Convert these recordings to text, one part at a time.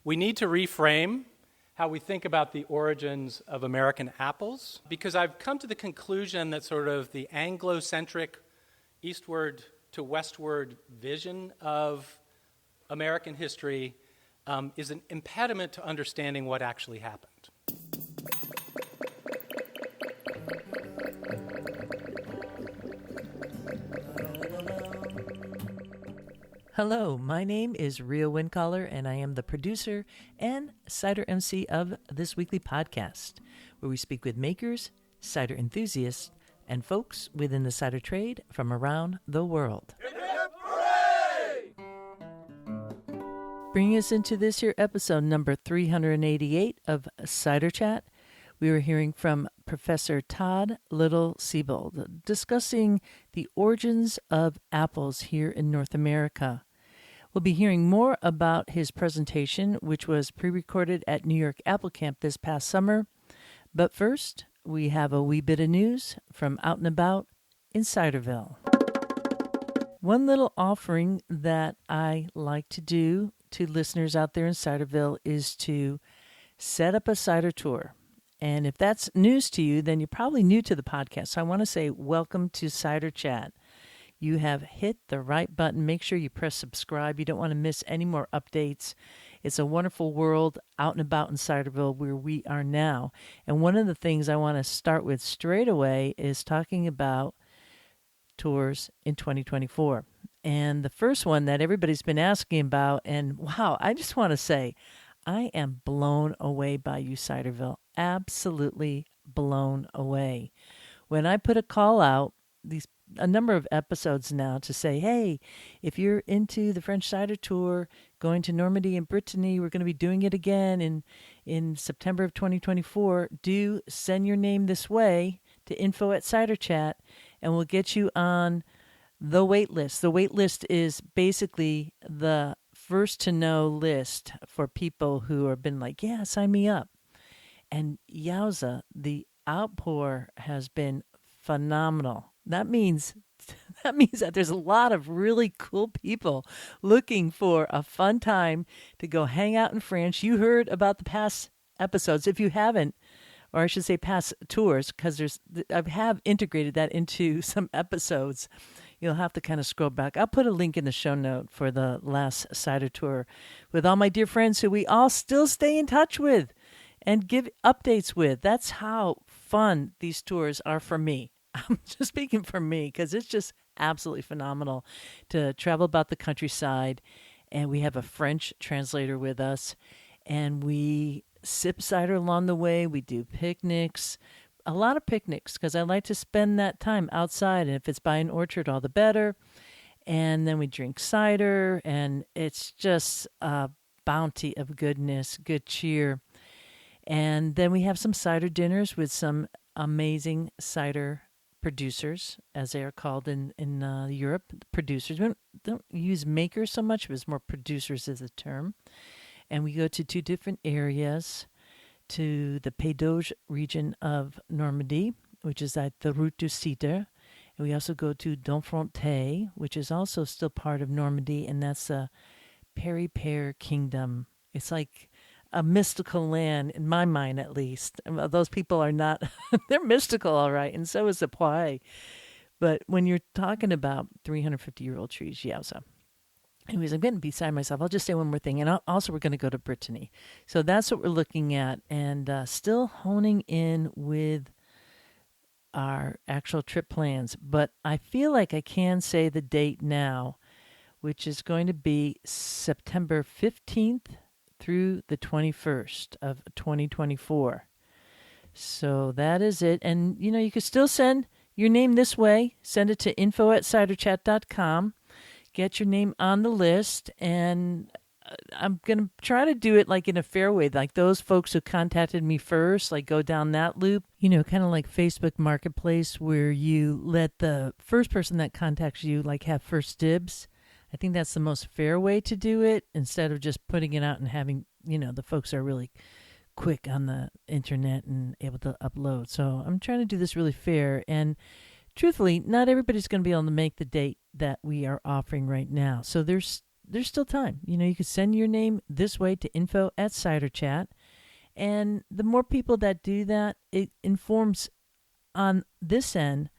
We need to reframe how we think about the origins of American apples, because I've come to the conclusion that sort of the Anglo-centric eastward to westward vision of American history is an impediment to understanding what actually happened. Hello, my name is Ria Wincaller, and I am the producer and cider MC of this weekly podcast, where we speak with makers, cider enthusiasts, and folks within the cider trade from around the world. Hip, hip, hooray! Bringing us into this here episode number 388 of Cider Chat, we were hearing from Professor Todd Little-Siebold discussing the origins of apples here in North America. We'll be hearing more about his presentation, which was pre-recorded at New York Apple Camp this past summer. But first, we have a wee bit of news from out and about in Ciderville. One little offering that I like to do to listeners out there in Ciderville is to set up a cider tour. And if that's news to you, then you're probably new to the podcast. So I want to say welcome to Cider Chat. You have hit the right button. Make sure you press subscribe. You don't want to miss any more updates. It's a wonderful world out and about in Ciderville where we are now. And one of the things I want to start with straight away is talking about tours in 2024. And the first one that everybody's been asking about, and wow, I just want to say, I am blown away by you, Ciderville. Absolutely blown away. When I put a call out, a number of episodes now to say, hey, if you're into the French Cider Tour, going to Normandy and Brittany, we're going to be doing it again in September of 2024, do send your name this way to info@ciderchat, and we'll get you on the wait list. The wait list is basically the first to know list for people who have been like, yeah, sign me up. And yowza, the outpour has been phenomenal. That means that there's a lot of really cool people looking for a fun time to go hang out in France. You heard about the past episodes. If you haven't, or I should say past tours, because I have integrated that into some episodes. You'll have to kind of scroll back. I'll put a link in the show note for the last cider tour with all my dear friends who we all still stay in touch with and give updates with. That's how fun these tours are for me. I'm just speaking for me because it's just absolutely phenomenal to travel about the countryside. And we have a French translator with us. And we sip cider along the way. We do picnics, a lot of picnics, because I like to spend that time outside. And if it's by an orchard, all the better. And then we drink cider. And it's just a bounty of goodness, good cheer. And then we have some cider dinners with some amazing cider producers, as they are called in Europe. Producers. We don't use makers so much, but it's more producers as a term. And we go to two different areas, to the Pays d'Auge region of Normandy, which is at the Route du Cider. And we also go to Domfronte, which is also still part of Normandy, and that's the Perry-Pear Kingdom. It's like a mystical land, in my mind at least. Those people are not, they're mystical, all right, and so is the Poix. But when you're talking about 350-year-old trees, yowza. Anyways, I'm getting beside myself. I'll just say one more thing, and also we're going to go to Brittany. So that's what we're looking at, and still honing in with our actual trip plans. But I feel like I can say the date now, which is going to be September 15th through the 21st of 2024. So that is it. And, you can still send your name this way. Send it to info@ciderchat.com. Get your name on the list. And I'm going to try to do it like in a fair way. Like those folks who contacted me first, like go down that loop. Kind of like Facebook Marketplace, where you let the first person that contacts you like have first dibs. I think that's the most fair way to do it, instead of just putting it out and having, the folks are really quick on the internet and able to upload. So I'm trying to do this really fair. And truthfully, not everybody's going to be able to make the date that we are offering right now. So there's there's still time. You could send your name this way to info@ciderchat. And the more people that do that, it informs on this end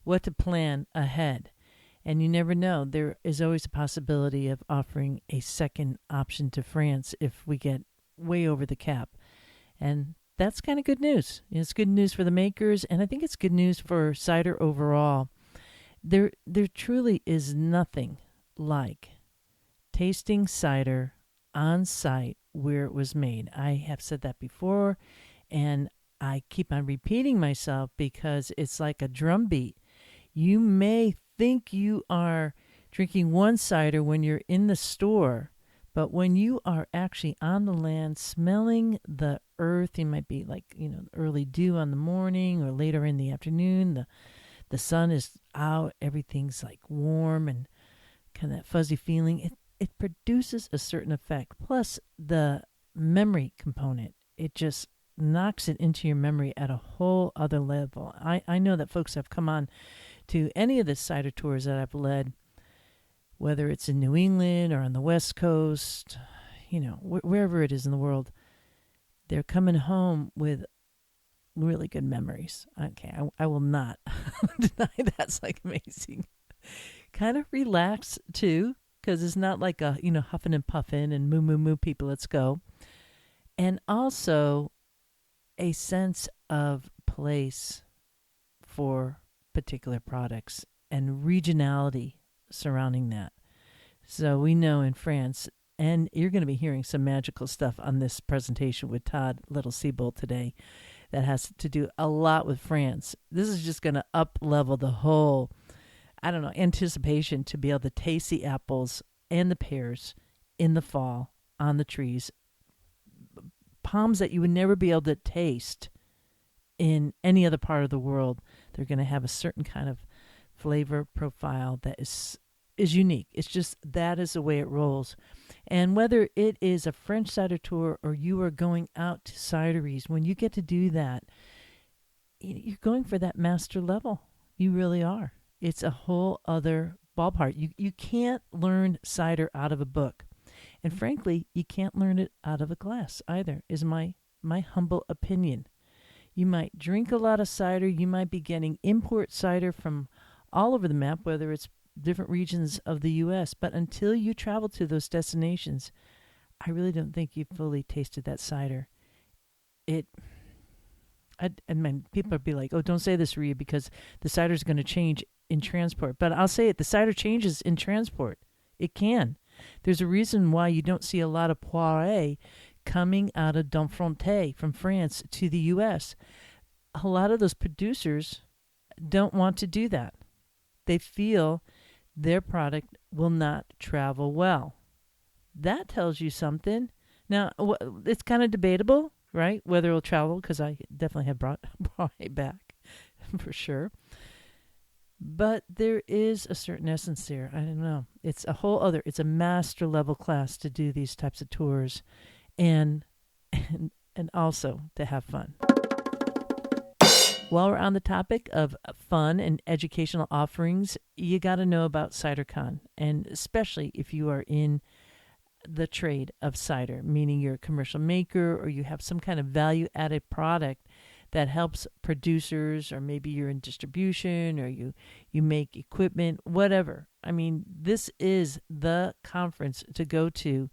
what to plan ahead. And you never know. There is always a possibility of offering a second option to France if we get way over the cap. And that's kind of good news. It's good news for the makers, and I think it's good news for cider overall. There truly is nothing like tasting cider on site where it was made. I have said that before, and I keep on repeating myself because it's like a drum beat. You may think you are drinking one cider when you're in the store, but when you are actually on the land smelling the earth, it might be like, early dew on the morning or later in the afternoon, the sun is out, everything's like warm and kind of that fuzzy feeling. It produces a certain effect. Plus the memory component, it just knocks it into your memory at a whole other level. I know that folks have come on to any of the cider tours that I've led, whether it's in New England or on the West Coast, wherever it is in the world, they're coming home with really good memories. Okay, I will not deny that's like amazing. Kind of relax too, because it's not like a, huffing and puffing and moo moo moo people, let's go. And also a sense of place for particular products and regionality surrounding that. So we know in France, and you're going to be hearing some magical stuff on this presentation with Todd Little-Siebold today that has to do a lot with France. This is just going to up-level the whole, anticipation to be able to taste the apples and the pears in the fall on the trees. Palms that you would never be able to taste in any other part of the world. They're going to have a certain kind of flavor profile that is unique. It's just that is the way it rolls. And whether it is a French cider tour or you are going out to cideries, when you get to do that, you're going for that master level. You really are. It's a whole other ballpark. You can't learn cider out of a book. And frankly, you can't learn it out of a glass either, is my humble opinion. You might drink a lot of cider. You might be getting import cider from all over the map, whether it's different regions of the U.S. But until you travel to those destinations, I really don't think you've fully tasted that cider. People would be like, oh, don't say this, Rhea, because the cider is going to change in transport. But I'll say it, the cider changes in transport. It can. There's a reason why you don't see a lot of poiré coming out of Domfronte from France to the U.S. A lot of those producers don't want to do that. They feel their product will not travel well. That tells you something. Now, it's kind of debatable, right, whether it'll travel, because I definitely have brought it back for sure. But there is a certain essence there. I don't know. It's a master level class to do these types of tours and also to have fun. While we're on the topic of fun and educational offerings, you got to know about CiderCon, and especially if you are in the trade of cider, meaning you're a commercial maker or you have some kind of value-added product that helps producers, or maybe you're in distribution or you make equipment, whatever. I mean, this is the conference to go to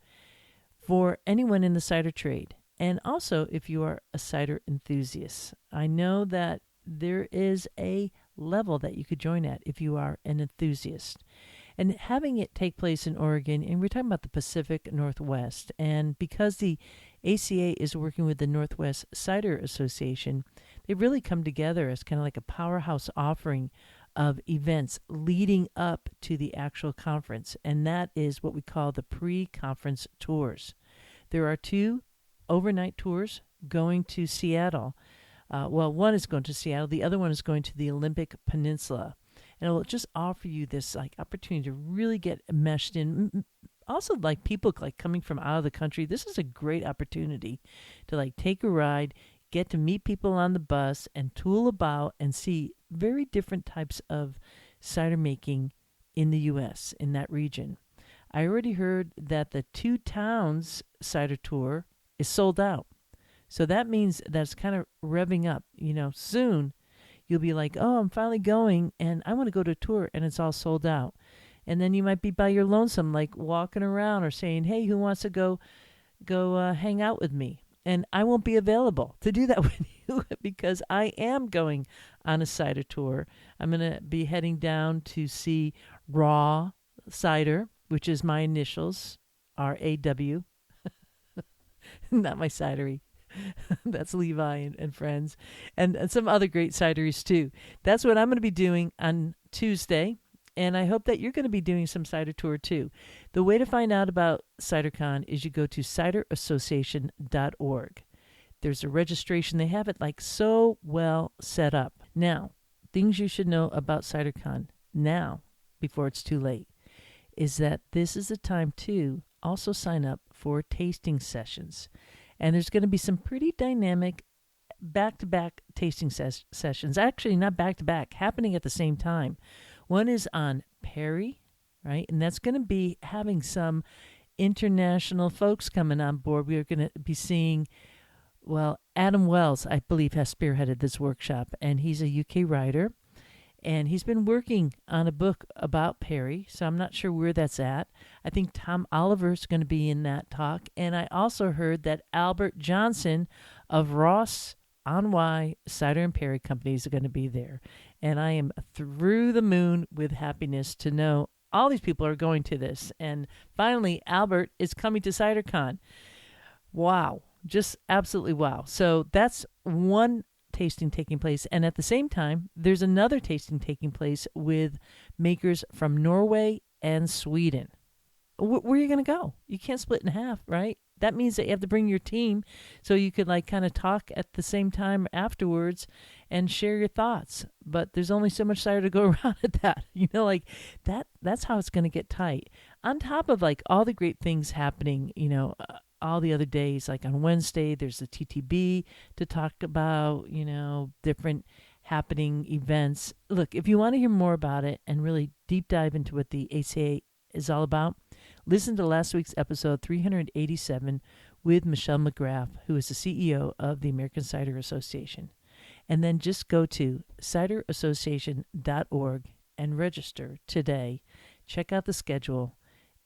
for anyone in the cider trade. And also if you are a cider enthusiast. I know that there is a level that you could join at if you are an enthusiast. And having it take place in Oregon, and we're talking about the Pacific Northwest, and because the ACA is working with the Northwest Cider Association, they've really come together as kind of like a powerhouse offering of events leading up to the actual conference, and that is what we call the pre-conference tours. There are 2 overnight tours going to Seattle. One is going to Seattle, the other one is going to the Olympic Peninsula. And it will just offer you this opportunity to really get meshed in. Also, people coming from out of the country, this is a great opportunity to take a ride, get to meet people on the bus, and tool about and see very different types of cider making in the U.S., in that region. I already heard that the Two Towns cider tour is sold out. So that means that's kind of revving up. Soon you'll be like, oh, I'm finally going and I want to go to a tour, and it's all sold out. And then you might be by your lonesome, like walking around or saying, hey, who wants to go hang out with me? And I won't be available to do that with you because I am going on a cider tour. I'm going to be heading down to see Raw Cider, which is my initials, RAW. Not my cidery. That's Levi and friends. And some other great cideries too. That's what I'm going to be doing on Tuesday. And I hope that you're going to be doing some cider tour too. The way to find out about CiderCon is you go to ciderassociation.org. There's a registration. They have it like so well set up. Now, things you should know about CiderCon now, before it's too late, is that this is the time to also sign up for tasting sessions. And there's going to be some pretty dynamic back-to-back tasting sessions. Actually, not back-to-back, happening at the same time. One is on Perry, right? And that's going to be having some international folks coming on board. We are going to be seeing, Adam Wells, I believe, has spearheaded this workshop, and he's a UK writer. And he's been working on a book about Perry, so I'm not sure where that's at. I think Tom Oliver's going to be in that talk. And I also heard that Albert Johnson of Ross on Wye Cider and Perry Companies are going to be there. And I am through the moon with happiness to know all these people are going to this. And finally, Albert is coming to CiderCon. Wow. Just absolutely wow. So that's one tasting taking place. And at the same time, there's another tasting taking place with makers from Norway and Sweden. Where are you going to go? You can't split in half, right? That means that you have to bring your team so you could kind of talk at the same time afterwards and share your thoughts. But there's only so much cider to go around at that. That's how it's going to get tight. On top of all the great things happening, all the other days, like on Wednesday, there's the TTB to talk about, different happening events. Look, if you want to hear more about it and really deep dive into what the ACA is all about, listen to last week's episode 387 with Michelle McGrath, who is the CEO of the American Cider Association. And then just go to ciderassociation.org and register today. Check out the schedule,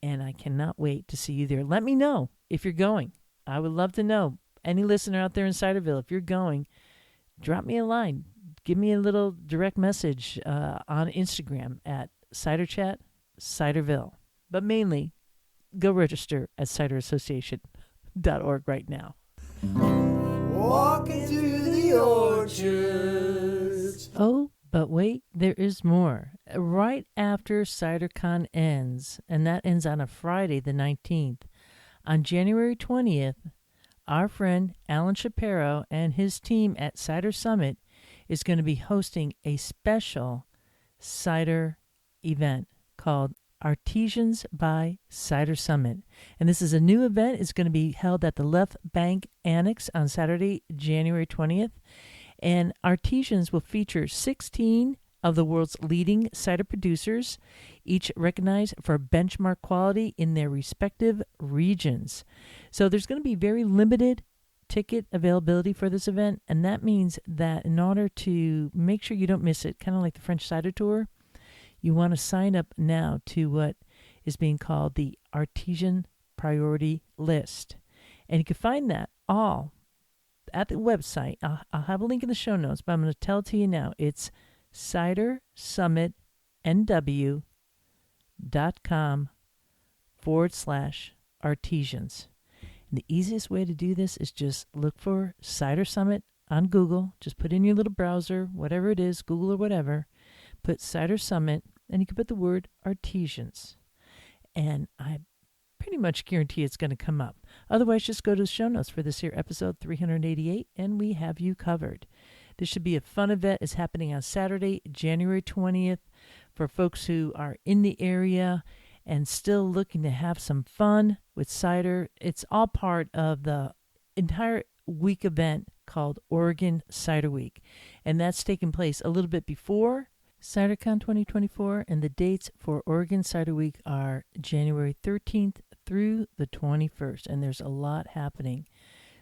and I cannot wait to see you there. Let me know if you're going. I would love to know. Any listener out there in Ciderville, if you're going, drop me a line. Give me a little direct message on Instagram at CiderChat Ciderville. But mainly, go register at ciderassociation.org right now. Walking through the orchards. Oh, but wait, there is more. Right after CiderCon ends, and that ends on a Friday the 19th, on January 20th, our friend Alan Shapiro and his team at Cider Summit is going to be hosting a special cider event called Artisans by Cider Summit. And this is a new event. It's going to be held at the Left Bank Annex on Saturday, January 20th. And Artisans will feature 16 of the world's leading cider producers, each recognized for benchmark quality in their respective regions. So there's going to be very limited ticket availability for this event, and that means that in order to make sure you don't miss it, kind of like the French Cider Tour, you want to sign up now to what is being called the Artisan Priority List. And you can find that all at the website. I'll have a link in the show notes, but I'm going to tell it to you now. It's cidersummitnw.com/artisans. And the easiest way to do this is just look for Cider Summit on Google. Just put in your little browser, whatever it is, Google or whatever. Put Cider Summit, and you can put the word artisans. And I pretty much guarantee it's going to come up. Otherwise, just go to the show notes for this here episode 388, and we have you covered. This should be a fun event. It's happening on Saturday, January 20th, for folks who are in the area and still looking to have some fun with cider. It's all part of the entire week event called Oregon Cider Week. And that's taking place a little bit before CiderCon 2024, and the dates for Oregon Cider Week are January 13th through the 21st, and there's a lot happening.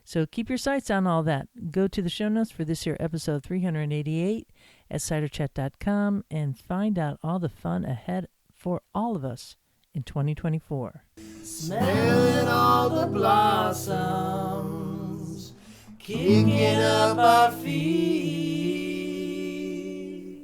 So keep your sights on all that. Go to the show notes for this here episode 388 at ciderchat.com and find out all the fun ahead for all of us in 2024. Smelling all the blossoms, kicking up our feet.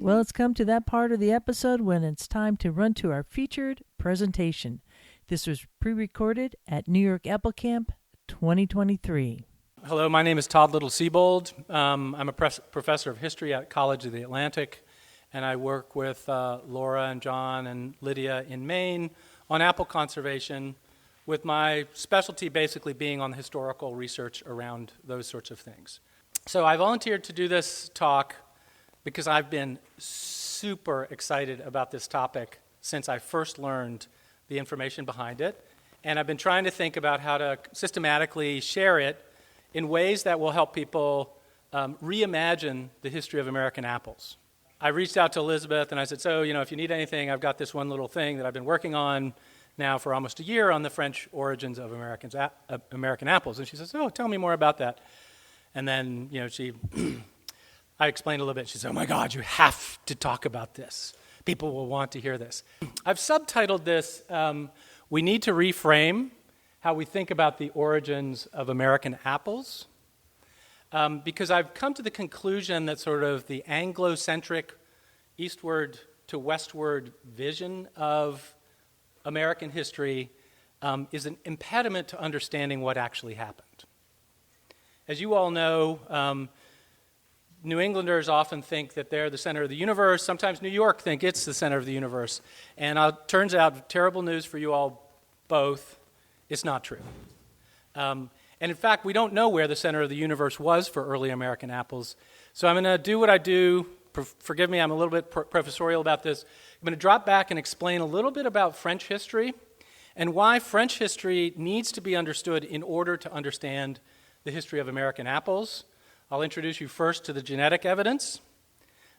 Well, it's come to that part of the episode when it's time to run to our featured presentation. This was pre-recorded at New York Apple Camp 2023. Hello, my name is Todd Little-Siebold. I'm a professor of history at College of the Atlantic, and I work with Laura and John and Lydia in Maine on apple conservation, with my specialty basically being on the historical research around those sorts of things. So I volunteered to do this talk because I've been super excited about this topic since I first learned the information behind it, and I've been trying to think about how to systematically share it in ways that will help people reimagine the history of American apples. I reached out to Elizabeth and I said, so, if you need anything, I've got this one little thing that I've been working on now for almost a year on the French origins of American apples. And she says, oh, tell me more about that. And then, I explained a little bit. She said, oh my God, you have to talk about this. People will want to hear this. I've subtitled this, We Need to Reframe How We Think About the Origins of American Apples, because I've come to the conclusion that sort of the Anglo-centric eastward to westward vision of American history is an impediment to understanding what actually happened. As you all know, New Englanders often think that they're the center of the universe. Sometimes New York think it's the center of the universe. And turns out, terrible news for you all both, it's not true. And in fact, we don't know where the center of the universe was for early American apples. So I'm going to do what I do. Forgive me, I'm a little bit professorial about this. I'm going to drop back and explain a little bit about French history and why French history needs to be understood in order to understand the history of American apples. I'll introduce you first to the genetic evidence,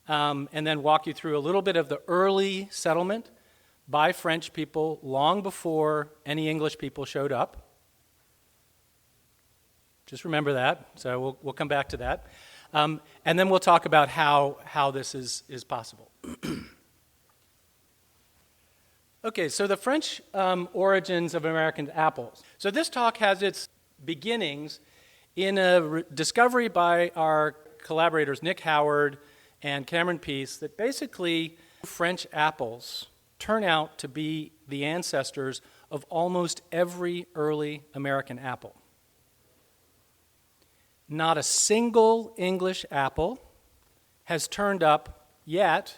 and then walk you through a little bit of the early settlement by French people long before any English people showed up. Just remember that, so we'll come back to that. And then we'll talk about how this is possible. Okay, so the French origins of American apples. So this talk has its beginnings in a discovery by our collaborators Nick Howard and Cameron Peace that basically French apples turn out to be the ancestors of almost every early American apple. Not a single English apple has turned up yet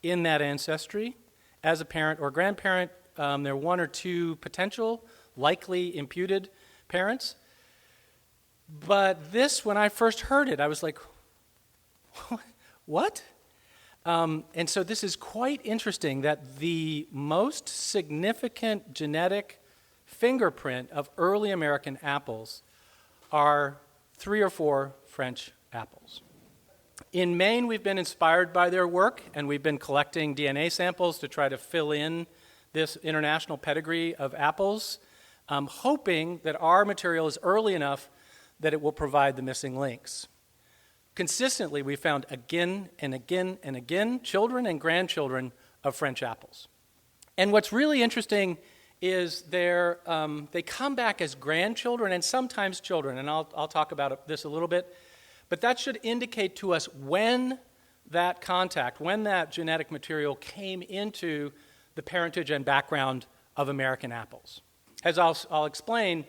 in that ancestry as a parent or grandparent. There are one or two potential, likely imputed parents. But this, when I first heard it, I was like, what? And so this is quite interesting that the most significant genetic fingerprint of early American apples are 3 or 4 French apples. In Maine, we've been inspired by their work, and we've been collecting DNA samples to try to fill in this international pedigree of apples, hoping that our material is early enough that it will provide the missing links. Consistently, we found again and again and again children and grandchildren of French apples. And what's really interesting is they come back as grandchildren and sometimes children, and I'll talk about this a little bit, but that should indicate to us when that contact, when that genetic material came into the parentage and background of American apples. As I'll explain,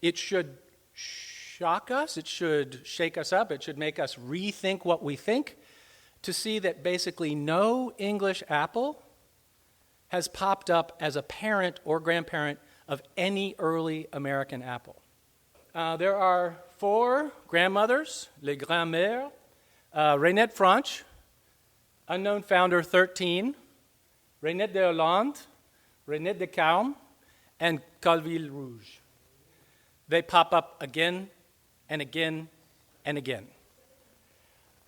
it should shock us, it should shake us up, it should make us rethink what we think, to see that basically no English apple has popped up as a parent or grandparent of any early American apple. There are 4 grandmothers, les Grand-mères, Rienette Franche, unknown founder 13, Reinette de Hollande, Reinette de Calville, and Calville Rouge. They pop up again and again and again.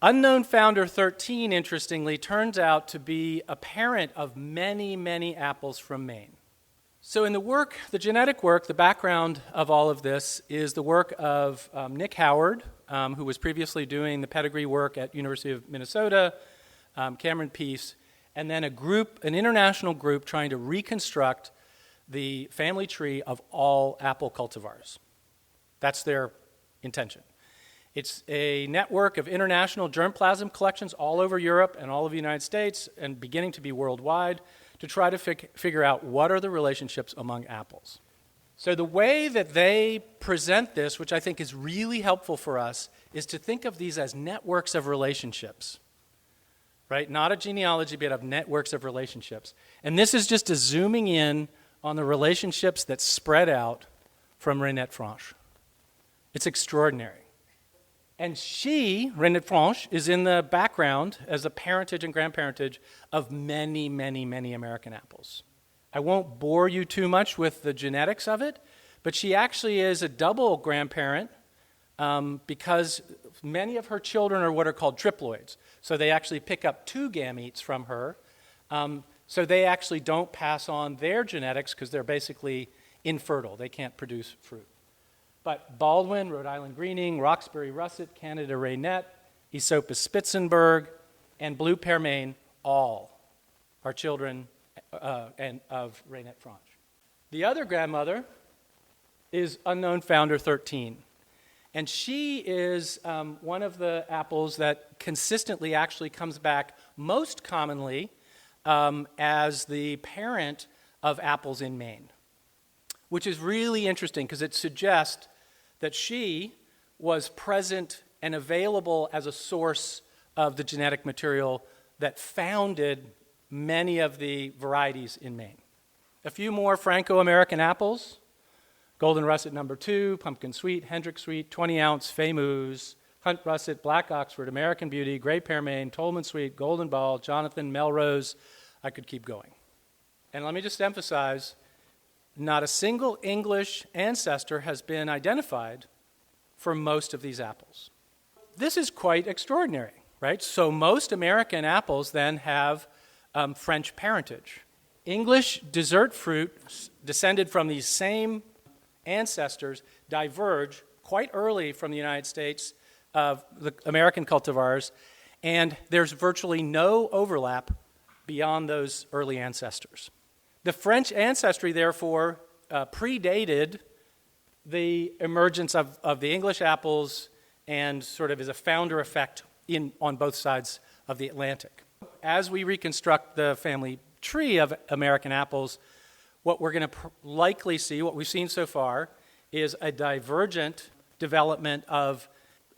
Unknown founder 13, interestingly, turns out to be a parent of many, many apples from Maine. So in the work, the genetic work, the background of all of this is the work of Nick Howard, who was previously doing the pedigree work at University of Minnesota, Cameron Peace, and then an international group trying to reconstruct the family tree of all apple cultivars. That's their intention. It's a network of international germplasm collections all over Europe and all over the United States and beginning to be worldwide to try to figure out what are the relationships among apples. So the way that they present this, which I think is really helpful for us, is to think of these as networks of relationships, right? Not a genealogy, but of networks of relationships. And this is just a zooming in on the relationships that spread out from Rienette Franche. It's extraordinary. And she, Rienette Franche, is in the background as a parentage and grandparentage of many, many, many American apples. I won't bore you too much with the genetics of it, but she actually is a double grandparent because many of her children are what are called triploids. So they actually pick up two gametes from her. So they actually don't pass on their genetics because they're basically infertile. They can't produce fruit. But Baldwin, Rhode Island Greening, Roxbury Russet, Canada Reinette, Aesopus Spitzenberg, and Blue Pear Maine all are children of Rienette Franche. The other grandmother is unknown founder 13. And she is one of the apples that consistently actually comes back most commonly as the parent of apples in Maine, which is really interesting because it suggests that she was present and available as a source of the genetic material that founded many of the varieties in Maine. A few more Franco-American apples: Golden Russet No. 2, Pumpkin Sweet, Hendrick Sweet, 20-ounce, Famous, Hunt Russet, Black Oxford, American Beauty, Gray Pear Maine, Tolman Sweet, Golden Ball, Jonathan, Melrose. I could keep going. And let me just emphasize, not a single English ancestor has been identified for most of these apples. This is quite extraordinary, right? So most American apples then have French parentage. English dessert fruit descended from these same ancestors diverge quite early from the United States of the American cultivars, and there's virtually no overlap beyond those early ancestors. The French ancestry, therefore, predated the emergence of the English apples and sort of is a founder effect on both sides of the Atlantic. As we reconstruct the family tree of American apples, what we're going to likely see, what we've seen so far, is a divergent development of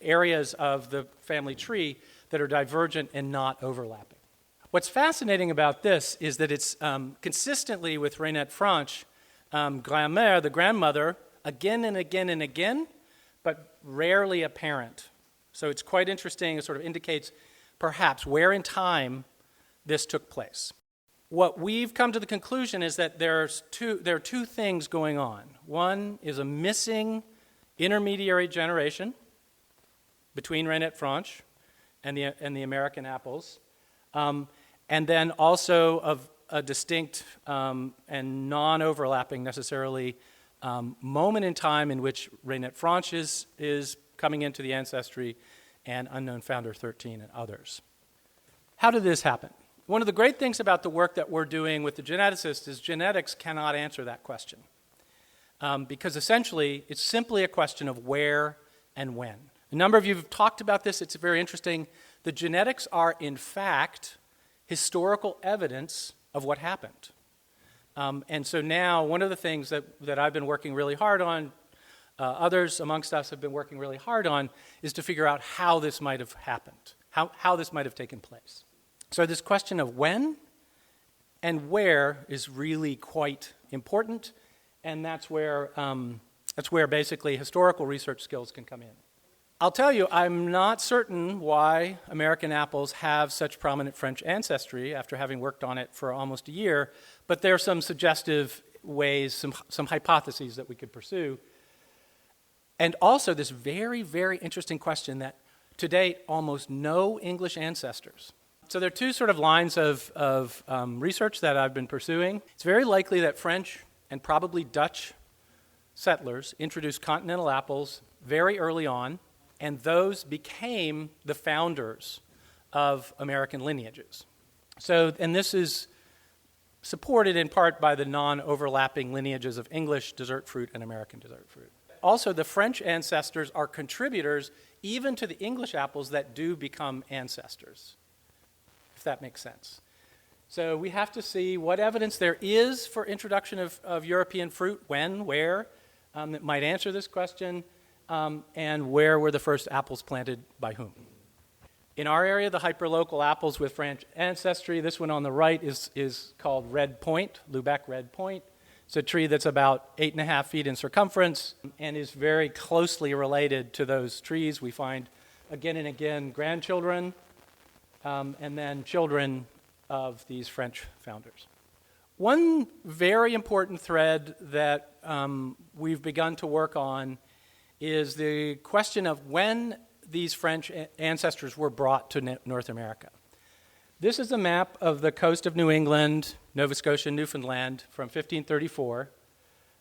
areas of the family tree that are divergent and not overlapping. What's fascinating about this is that it's consistently with Rienette Franche, Grand-mère, the grandmother, again and again and again, but rarely a parent. So it's quite interesting. It sort of indicates perhaps where in time this took place. What we've come to the conclusion is that there are two things going on. One is a missing intermediary generation between Rienette Franche and the American apples, and then also of a distinct and non-overlapping necessarily moment in time in which Rienette Franche is coming into the ancestry and unknown founder 13 and others. How did this happen? One of the great things about the work that we're doing with the geneticists is genetics cannot answer that question because essentially it's simply a question of where and when. A number of you have talked about this. It's very interesting. The genetics are, in fact, historical evidence of what happened. And so now one of the things that I've been working really hard on, others amongst us have been working really hard on, is to figure out how this might have happened, how this might have taken place. So this question of when and where is really quite important, and that's where basically historical research skills can come in. I'll tell you, I'm not certain why American apples have such prominent French ancestry after having worked on it for almost a year, but there are some suggestive ways, some hypotheses that we could pursue. And also this very, very interesting question that to date, almost no English ancestors. So there are two sort of lines of research that I've been pursuing. It's very likely that French and probably Dutch settlers introduced continental apples very early on, and those became the founders of American lineages. So, and this is supported in part by the non-overlapping lineages of English dessert fruit and American dessert fruit. Also, the French ancestors are contributors even to the English apples that do become ancestors, if that makes sense. So we have to see what evidence there is for introduction of European fruit, when, where, that might answer this question, and where were the first apples planted by whom. In our area, the hyperlocal apples with French ancestry, this one on the right is called Red Point, Lubeck Red Point. It's a tree that's about 8.5 feet in circumference and is very closely related to those trees. We find again and again grandchildren and then children of these French founders. One very important thread that we've begun to work on is the question of when these French ancestors were brought to North America. This is a map of the coast of New England, Nova Scotia, Newfoundland from 1534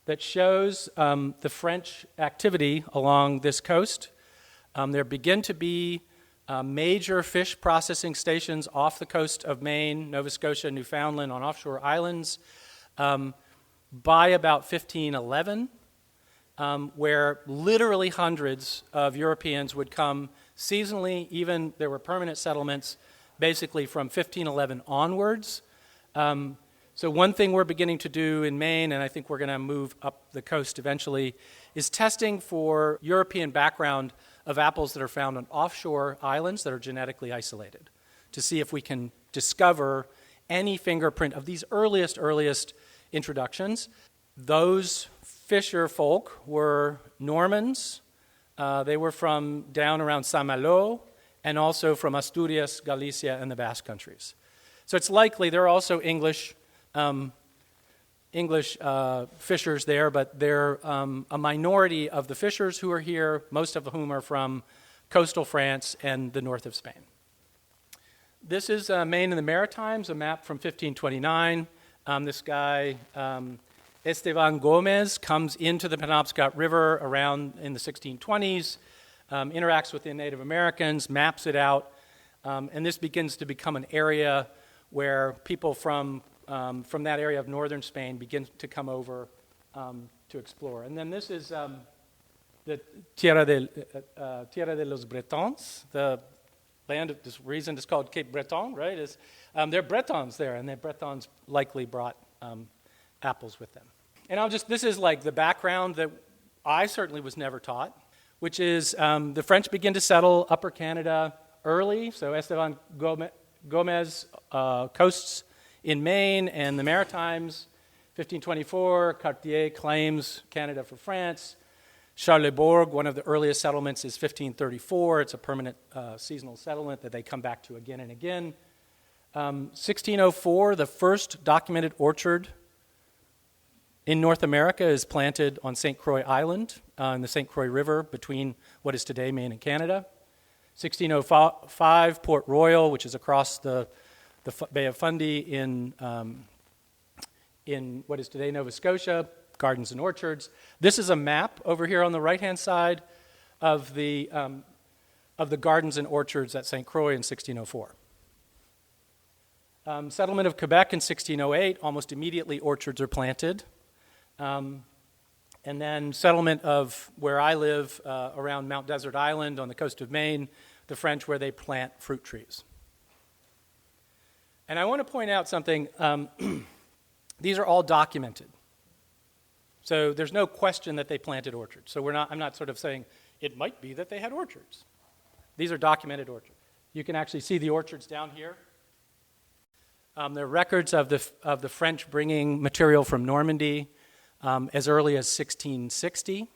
that shows the French activity along this coast. There begin to be major fish processing stations off the coast of Maine, Nova Scotia, Newfoundland on offshore islands by about 1511. Where literally hundreds of Europeans would come seasonally, even there were permanent settlements basically from 1511 onwards. So one thing we're beginning to do in Maine, and I think we're going to move up the coast eventually, is testing for European background of apples that are found on offshore islands that are genetically isolated to see if we can discover any fingerprint of these earliest introductions. Those fisher folk were Normans. They were from down around Saint-Malo and also from Asturias, Galicia, and the Basque countries. So it's likely there are also English fishers there, but they're a minority of the fishers who are here, most of whom are from coastal France and the north of Spain. This is Maine and the Maritimes, a map from 1529. This guy, Esteban Gomez, comes into the Penobscot River around in the 1620s, interacts with the Native Americans, maps it out, and this begins to become an area where people from that area of northern Spain begin to come over to explore. And then this is the Tierra de los Bretons, the land of this reason it's called Cape Breton, right? They're Bretons there, and the Bretons likely brought apples with them. And this is like the background that I certainly was never taught, which is the French begin to settle Upper Canada early. So Esteban Gomez coasts in Maine and the Maritimes, 1524. Cartier claims Canada for France. Charlesbourg, one of the earliest settlements, is 1534. It's a permanent seasonal settlement that they come back to again and again. 1604, the first documented orchard in North America is planted on St. Croix Island in the St. Croix River between what is today Maine and Canada. 1605, Port Royal, which is across the Bay of Fundy in what is today Nova Scotia, gardens and orchards. This is a map over here on the right-hand side of the gardens and orchards at St. Croix in 1604. Settlement of Quebec in 1608, almost immediately orchards are planted. And then settlement of where I live around Mount Desert Island on the coast of Maine, the French, where they plant fruit trees. And I want to point out something. These are all documented. So there's no question that they planted orchards. So I'm not sort of saying it might be that they had orchards. These are documented orchards. You can actually see the orchards down here. There are records of the French bringing material from Normandy as early as 1660.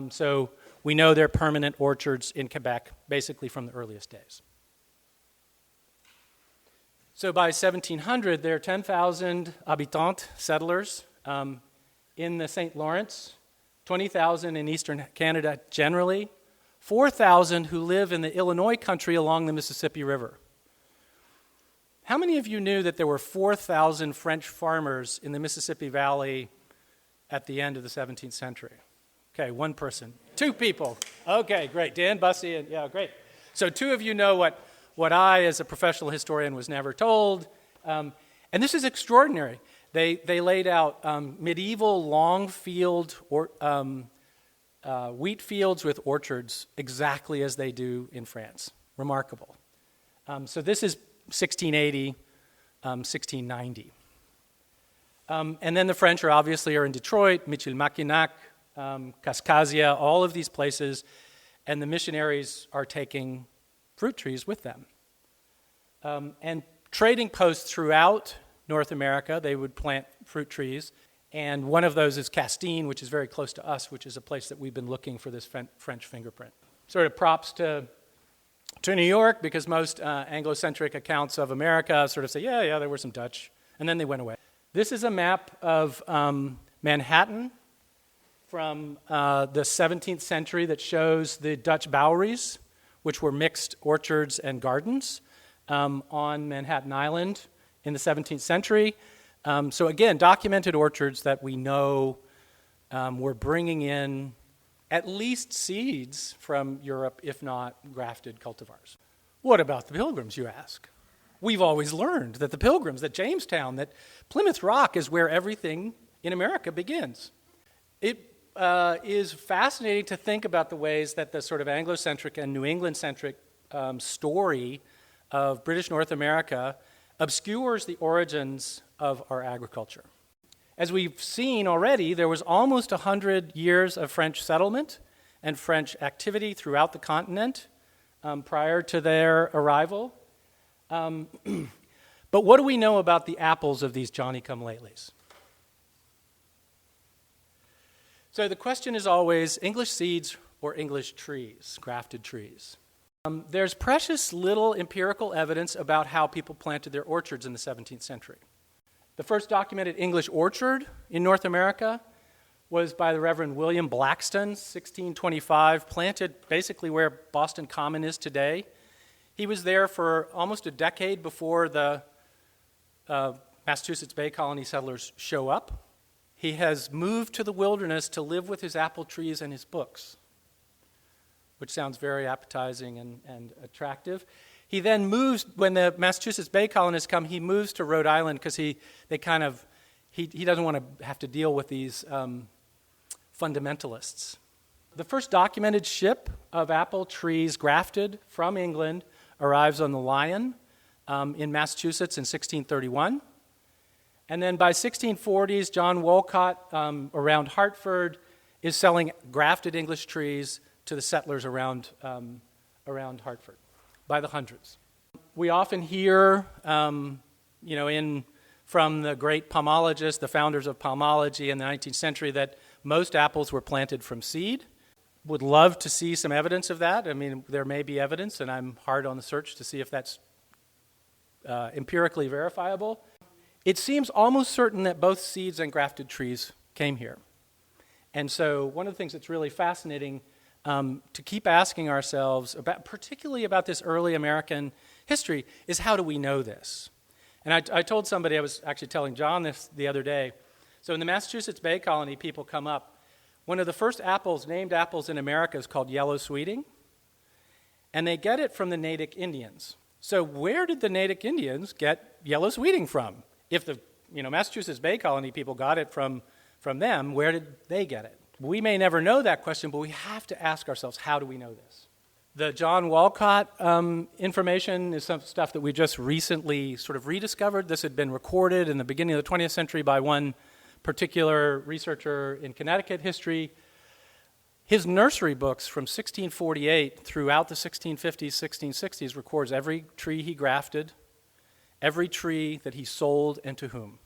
So we know they're permanent orchards in Quebec, basically from the earliest days. So by 1700, there are 10,000 habitants, settlers, in the St. Lawrence, 20,000 in eastern Canada generally, 4,000 who live in the Illinois country along the Mississippi River. How many of you knew that there were 4,000 French farmers in the Mississippi Valley at the end of the 17th century? Okay, one person. Two people. Okay, great. Dan, Bussy, and yeah, great. So two of you know what I, as a professional historian, was never told. And this is extraordinary. They laid out medieval long field or wheat fields with orchards exactly as they do in France. Remarkable. So this is 1680, 1690. And then the French are in Detroit, Michilimackinac, Kaskazia, all of these places, and the missionaries are taking fruit trees with them. And trading posts throughout North America, they would plant fruit trees, and one of those is Castine, which is very close to us, which is a place that we've been looking for this French fingerprint. Sort of props to New York, because most Anglo-centric accounts of America sort of say, yeah, there were some Dutch, and then they went away. This is a map of Manhattan from the 17th century that shows the Dutch boweries, which were mixed orchards and gardens on Manhattan Island in the 17th century. So again, documented orchards that we know were bringing in at least seeds from Europe, if not grafted cultivars. What about the Pilgrims, you ask? We've always learned that the Pilgrims, that Jamestown, that Plymouth Rock is where everything in America begins. It is fascinating to think about the ways that the sort of Anglo-centric and New England-centric story of British North America obscures the origins of our agriculture. As we've seen already, there was almost 100 years of French settlement and French activity throughout the continent prior to their arrival. But what do we know about the apples of these Johnny-come-latelys? So the question is always English seeds or English trees, grafted trees. There's precious little empirical evidence about how people planted their orchards in the 17th century. The first documented English orchard in North America was by the Reverend William Blackstone, 1625, planted basically where Boston Common is today. He was there for almost a decade before the Massachusetts Bay Colony settlers show up. He has moved to the wilderness to live with his apple trees and his books, which sounds very appetizing and attractive. He then moves, when the Massachusetts Bay colonists come, he moves to Rhode Island because he doesn't want to have to deal with these fundamentalists. The first documented ship of apple trees grafted from England arrives on the Lion in Massachusetts in 1631. And then by 1640s, John Wolcott around Hartford is selling grafted English trees to the settlers around Hartford by the hundreds. We often hear, from the great pomologists, the founders of pomology in the 19th century, that most apples were planted from seed. Would love to see some evidence of that. I mean, there may be evidence, and I'm hard on the search to see if that's empirically verifiable. It seems almost certain that both seeds and grafted trees came here. And so one of the things that's really fascinating to keep asking ourselves, particularly about this early American history, is how do we know this? And I told somebody, I was actually telling John this the other day. So in the Massachusetts Bay Colony, people come up. One of the first named apples in America is called yellow sweeting, and they get it from the Natick Indians. So where did the Natick Indians get yellow sweeting from? If the Massachusetts Bay Colony people got it from them, where did they get it? We may never know that question, but we have to ask ourselves, how do we know this? The John Wolcott information is some stuff that we just recently sort of rediscovered. This had been recorded in the beginning of the 20th century by one particular researcher in Connecticut history. His nursery books from 1648 throughout the 1650s, 1660s records every tree he grafted, every tree that he sold, and to whom.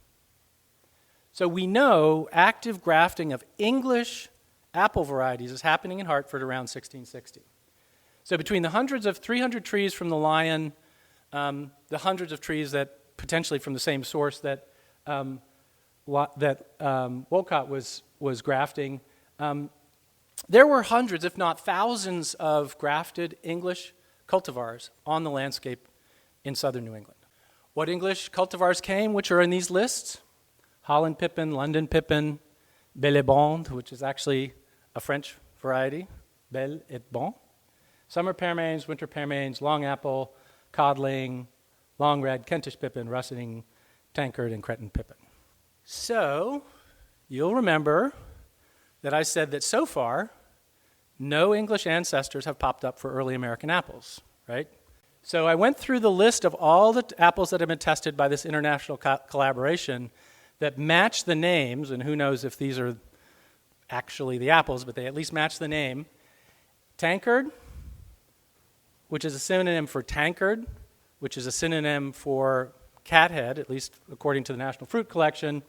So we know active grafting of English apple varieties is happening in Hartford around 1660. So between the hundreds of 300 trees from the Lion, the hundreds of trees that potentially from the same source that Wolcott was grafting, there were hundreds, if not thousands, of grafted English cultivars on the landscape in southern New England. What English cultivars came, which are in these lists? Holland Pippin, London Pippin, Belle et Bonde, which is actually a French variety, Belle et Bon. Summer pearmains, winter pearmains, long apple, codling, long red, Kentish Pippin, russeting, tankard, and Cretan Pippin. So, you'll remember that I said that so far, no English ancestors have popped up for early American apples, right? So I went through the list of all the apples that have been tested by this international collaboration that match the names, and who knows if these are actually the apples, but they at least match the name. Tankard, which is a synonym for tankard, which is a synonym for cathead, at least according to the National Fruit Collection.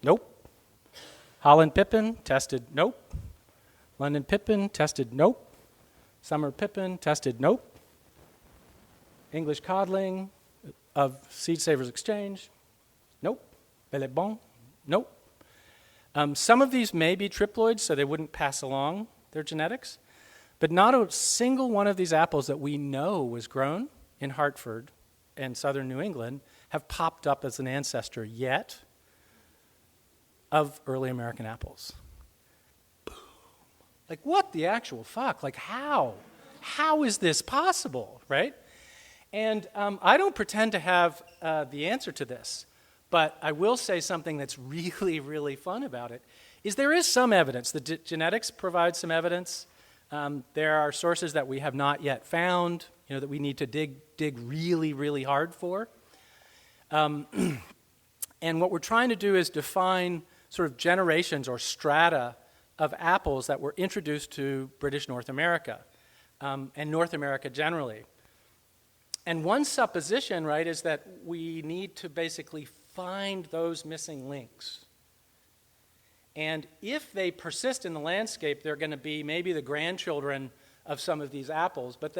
Nope. Holland Pippin, tested, nope. London Pippin, tested, nope. Summer Pippin, tested, nope. English Codling of Seed Savers Exchange, nope. Belle et Bon, nope. Some of these may be triploids, so they wouldn't pass along their genetics, but not a single one of these apples that we know was grown in Hartford and southern New England have popped up as an ancestor yet of early American apples. Boom. Like, what the actual fuck? Like, how? How is this possible, right? And I don't pretend to have the answer to this, but I will say something that's really, really fun about it, is there is some evidence. The genetics provides some evidence. There are sources that we have not yet found, that we need to dig really, really hard for. And what we're trying to do is define sort of generations or strata of apples that were introduced to British North America and North America generally. And one supposition, right, is that we need to basically find those missing links. And if they persist in the landscape, they're going to be maybe the grandchildren of some of these apples, but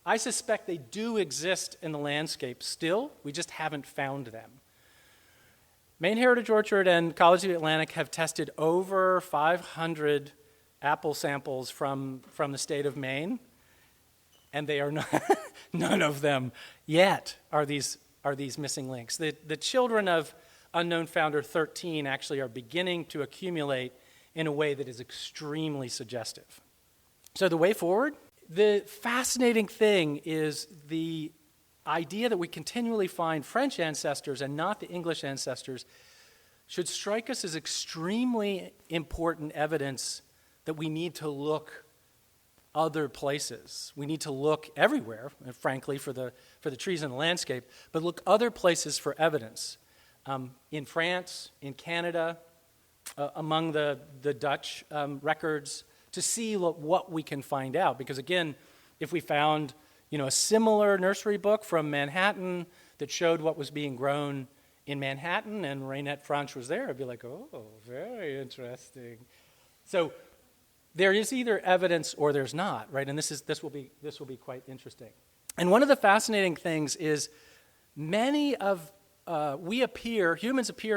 I suspect they do exist in the landscape still. We just haven't found them. Maine Heritage Orchard and College of the Atlantic have tested over 500 apple samples from the state of Maine, and they are not, none of them yet are these missing links. The children of unknown founder 13 actually are beginning to accumulate in a way that is extremely suggestive. So the way forward, the fascinating thing is the idea that we continually find French ancestors and not the English ancestors should strike us as extremely important evidence that we need to look other places. We need to look everywhere, frankly, for the trees in the landscape, but look other places for evidence. In France, in Canada, among the Dutch records, to see what we can find out. Because again, if we found a similar nursery book from Manhattan that showed what was being grown in Manhattan and Rienette Franche was there, I'd be like, oh, very interesting. So there is either evidence or there's not, right? And this will be quite interesting. And one of the fascinating things is humans appear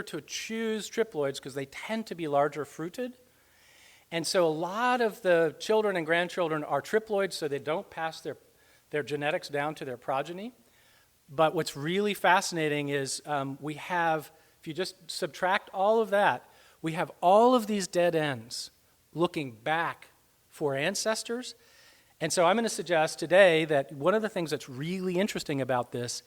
to choose triploids because they tend to be larger fruited. And so a lot of the children and grandchildren are triploids, so they don't pass their genetics down to their progeny. But what's really fascinating is we have, if you just subtract all of that, we have all of these dead ends looking back for ancestors. And so I'm going to suggest today that one of the things that's really interesting about this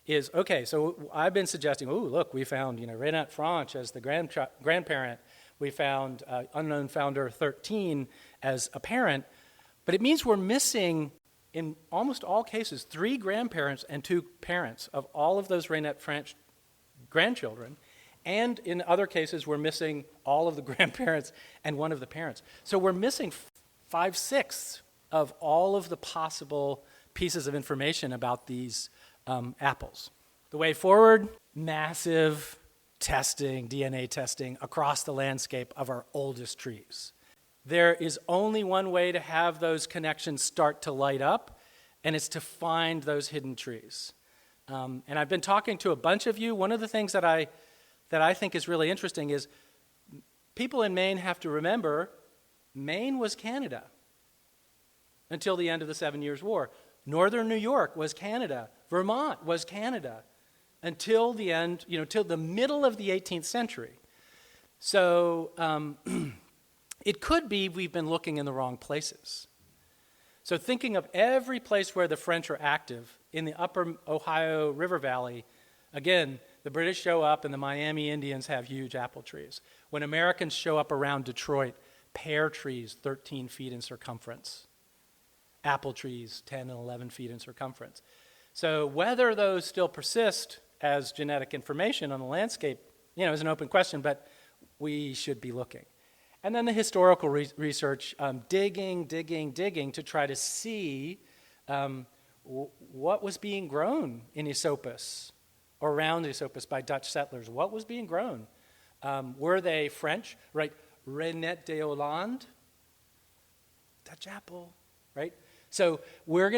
is, okay, so I've been suggesting, look, we found Rienette Franche as the grandparent. We found unknown founder 13 as a parent. But it means we're missing, in almost all cases, 3 grandparents and 2 parents of all of those Rienette Franche grandchildren. And in other cases, we're missing all of the grandparents and one of the parents. So we're missing 5/6 of all of the possible pieces of information about these apples. The way forward, massive testing, DNA testing across the landscape of our oldest trees. There is only one way to have those connections start to light up, and it's to find those hidden trees. And I've been talking to a bunch of you. One of the things that I think is really interesting is people in Maine have to remember Maine was Canada until the end of the 7 Years' War. Northern New York was Canada. Vermont was Canada until the end, till the middle of the 18th century. So it could be we've been looking in the wrong places. So thinking of every place where the French are active, in the upper Ohio River Valley, again, the British show up and the Miami Indians have huge apple trees. When Americans show up around Detroit, pear trees 13 feet in circumference. Apple trees 10 and 11 feet in circumference. So whether those still persist as genetic information on the landscape, is an open question, but we should be looking. And then the historical research, digging to try to see what was being grown in Esopus, or around Esopus by Dutch settlers. What was being grown? Were they French? Right, Reinette de Hollande, Dutch apple, right? So we're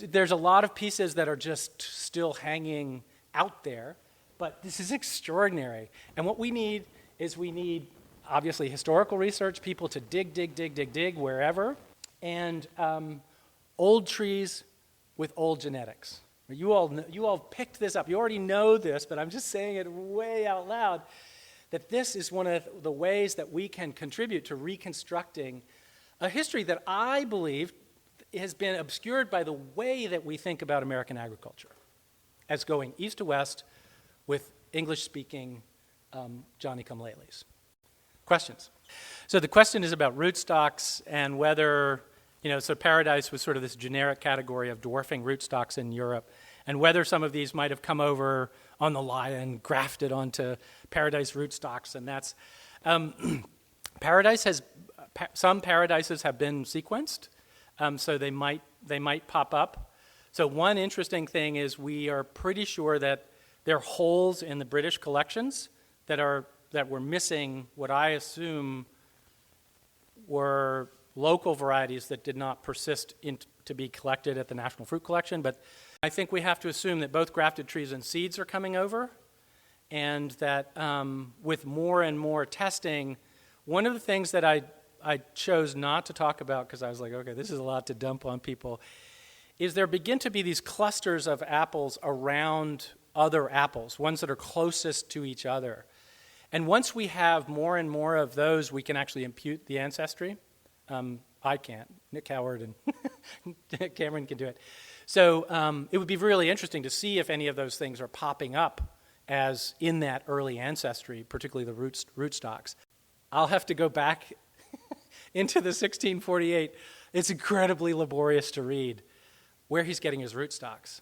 there's a lot of pieces that are just still hanging out there, but this is extraordinary. And what we need is obviously historical research, people to dig wherever, and old trees with old genetics. You all picked this up. You already know this, but I'm just saying it way out loud, that this is one of the ways that we can contribute to reconstructing a history that I believe has been obscured by the way that we think about American agriculture as going east to west with English-speaking Johnny-come-latelys. Questions? So the question is about rootstocks and whether, so Paradise was sort of this generic category of dwarfing rootstocks in Europe, and whether some of these might have come over on the line, grafted onto Paradise rootstocks, and that's some Paradises have been sequenced, so they might pop up. So one interesting thing is we are pretty sure that there are holes in the British collections that were missing what I assume were local varieties that did not persist to be collected at the National Fruit Collection. But I think we have to assume that both grafted trees and seeds are coming over, and that with more and more testing, one of the things that I chose not to talk about because I was like, okay, this is a lot to dump on people, is there begin to be these clusters of apples around other apples, ones that are closest to each other. And once we have more and more of those, we can actually impute the ancestry. I can't. Nick Howard and Cameron can do it. So it would be really interesting to see if any of those things are popping up as in that early ancestry, particularly the rootstocks. I'll have to go back into the 1648. It's incredibly laborious to read where he's getting his rootstocks.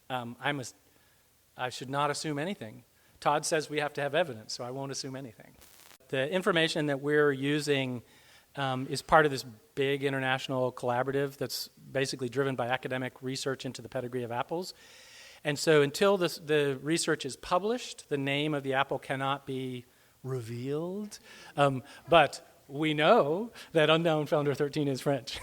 I should not assume anything. Todd says we have to have evidence, so I won't assume anything. The information that we're using is part of this big international collaborative that's basically driven by academic research into the pedigree of apples. And so until the research is published, the name of the apple cannot be revealed. But we know that Unknown Founder 13 is French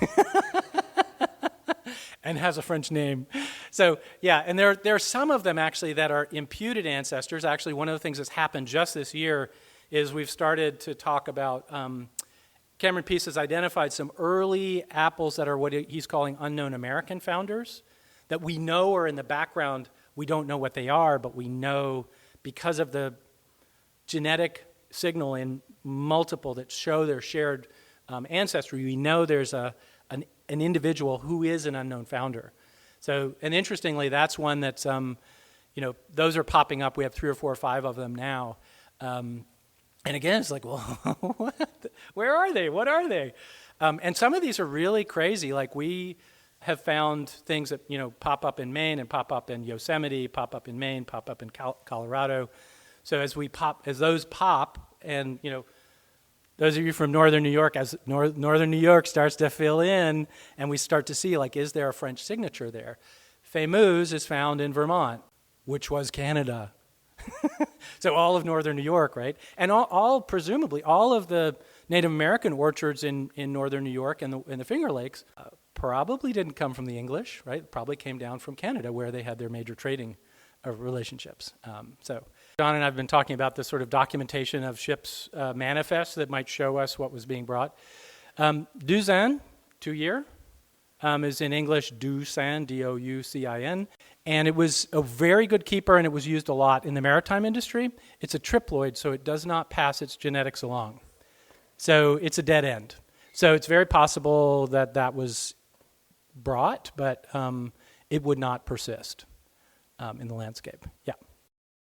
and has a French name. So, yeah, and there are some of them actually that are imputed ancestors. Actually, one of the things that's happened just this year is we've started to talk about, Cameron Peace has identified some early apples that are what he's calling unknown American founders that we know are in the background. We don't know what they are, but we know because of the genetic signal in multiple that show their shared ancestry, we know there's an individual who is an unknown founder. So, and interestingly, that's one that's, those are popping up. We have 3 or 4 or 5 of them now. And again, it's like, well, where are they? What are they? And some of these are really crazy. Like we have found things that, pop up in Maine and pop up in Yosemite, pop up in Maine, pop up in Colorado. So as those pop, and, those of you from northern New York, as northern New York starts to fill in, and we start to see, like, is there a French signature there? Famous is found in Vermont, which was Canada. So all of northern New York, right? And presumably, all of the Native American orchards in northern New York and the Finger Lakes probably didn't come from the English, right? Probably came down from Canada, where they had their major trading relationships. So John and I have been talking about this sort of documentation of ships' manifests that might show us what was being brought. Doucin, 2 year, is in English Doucin, D-O-U-C-I-N. And it was a very good keeper, and it was used a lot in the maritime industry. It's a triploid, so it does not pass its genetics along. So it's a dead end. So it's very possible that that was brought, but it would not persist in the landscape. Yeah.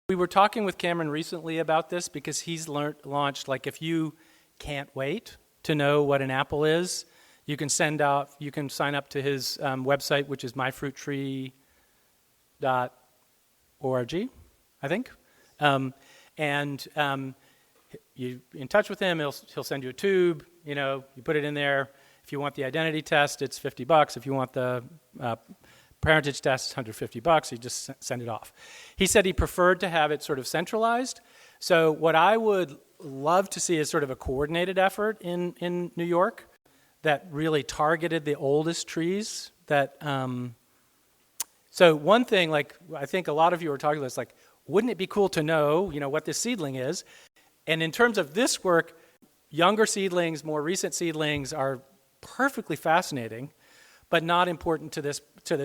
We were talking with Cameron recently about this because he's launched, like, if you can't wait to know what an apple is, you can sign up to his website, which is myfruittree.org, I think. You in touch with him, he'll send you a tube, you put it in there. If you want the identity test, it's $50. If you want the parentage test, it's $150. You just send it off. He said he preferred to have it sort of centralized. So what I would love to see is sort of a coordinated effort in New York that really targeted the oldest trees. So one thing, like, I think a lot of you were talking about this, like, wouldn't it be cool to know, what this seedling is? And in terms of this work, younger seedlings, more recent seedlings are perfectly fascinating, but not important to this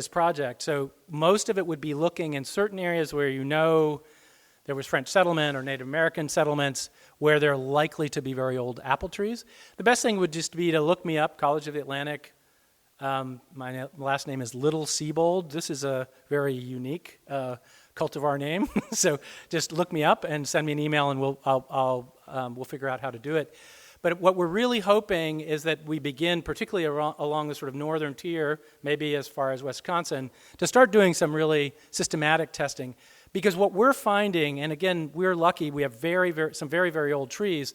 project. So most of it would be looking in certain areas where there was French settlement or Native American settlements where there are likely to be very old apple trees. The best thing would just be to look me up, College of the Atlantic. My last name is Little-Siebold. This is a very unique cultivar name. So just look me up and send me an email, and we'll figure out how to do it. But what we're really hoping is that we begin, particularly along the sort of northern tier, maybe as far as Wisconsin, to start doing some really systematic testing. Because what we're finding, and again, we're lucky, we have some very, very old trees,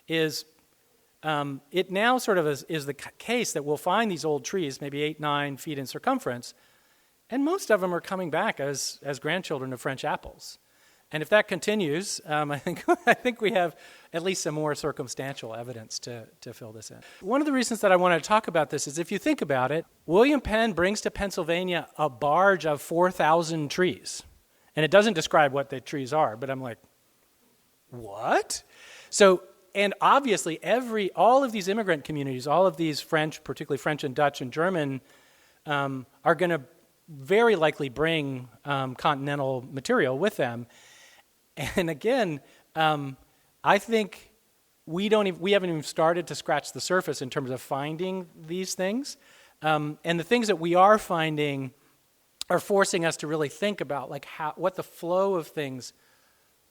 is it now sort of is the case that we'll find these old trees, maybe 8-9 feet in circumference, and most of them are coming back as grandchildren of French apples. And if that continues, I think we have at least some more circumstantial evidence to fill this in. One of the reasons that I wanted to talk about this is if you think about it, William Penn brings to Pennsylvania a barge of 4,000 trees. And it doesn't describe what the trees are, but I'm like, what? So, and obviously all of these immigrant communities, all of these French, particularly French and Dutch and German, are going to very likely bring continental material with them. And again, I think we haven't even started to scratch the surface in terms of finding these things. And the things that we are finding are forcing us to really think about what the flow of things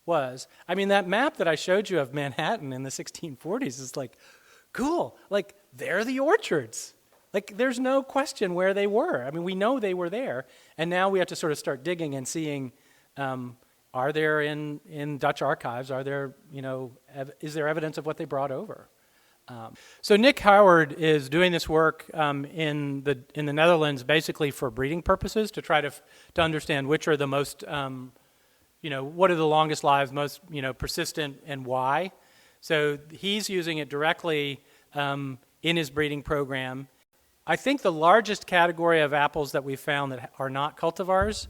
was. I mean, that map that I showed you of Manhattan in the 1640s is like, cool. Like, they're the orchards. Like, there's no question where they were. I mean, we know they were there. And now we have to sort of start digging and seeing, are there in Dutch archives, is there evidence of what they brought over? So Nick Howard is doing this work in the Netherlands basically for breeding purposes to try to understand which are the most, what are the longest lives, most, persistent, and why. So he's using it directly in his breeding program. I think the largest category of apples that we found that are not cultivars,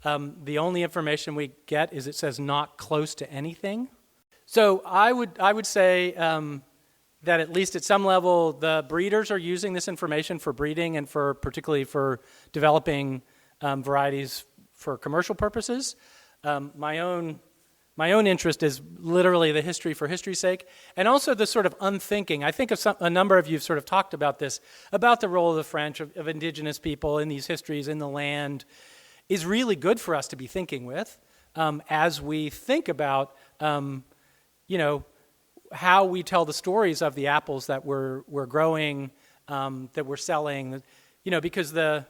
the only information we get is it says not close to anything. So I would say that at least at some level, the breeders are using this information for breeding and particularly for developing varieties for commercial purposes. My own interest is literally the history for history's sake, and also the sort of unthinking. I think a number of you have sort of talked about this, about the role of the French, of indigenous people in these histories, in the land, is really good for us to be thinking with as we think about, how we tell the stories of the apples that we're growing, that we're selling, because the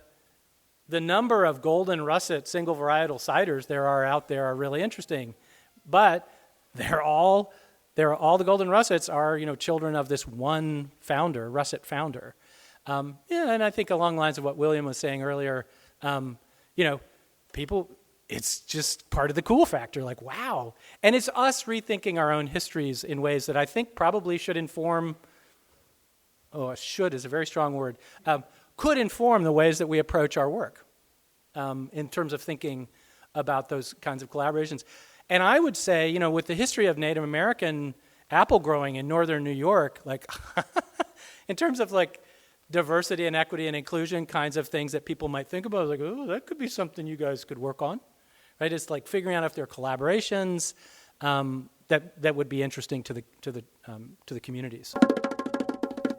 number of golden russet single varietal ciders there are out there are really interesting, but they're all the golden russets are children of this one founder, russet founder, and I think along the lines of what William was saying earlier, people. It's just part of the cool factor, like, wow. And it's us rethinking our own histories in ways that I think probably should inform, should is a very strong word, could inform the ways that we approach our work in terms of thinking about those kinds of collaborations. And I would say, you know, with the history of Native American apple growing in northern New York, like in terms of like diversity and equity and inclusion kinds of things that people might think about, like, oh, that could be something you guys could work on, right? It's like figuring out if there are collaborations that would be interesting to the communities.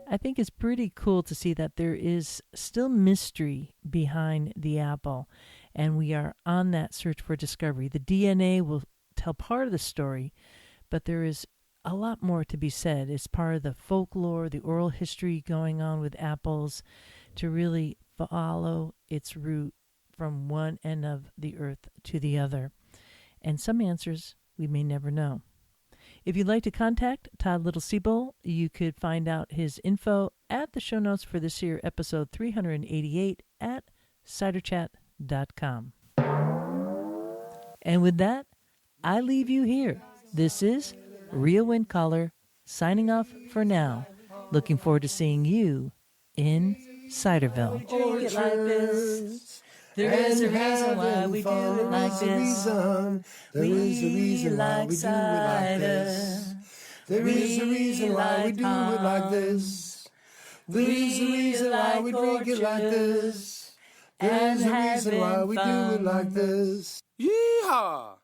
I think it's pretty cool to see that there is still mystery behind the apple, and we are on that search for discovery. The DNA will tell part of the story, but there is a lot more to be said. It's part of the folklore, the oral history going on with apples, to really follow its route from one end of the earth to the other. And some answers we may never know. If you'd like to contact Todd Little-Siebold, you could find out his info at the show notes for this here episode 388 at ciderchat.com. And with that, I leave you here. This is Real Wind Caller signing off for now. Looking forward to seeing you in Ciderville. Drink it like this. There is a reason why we do it like this. There is a reason why we do it like this. There is a reason why we do it like this. There is a reason why we drink it like this. There is a reason why we do it like this. Yeehaw!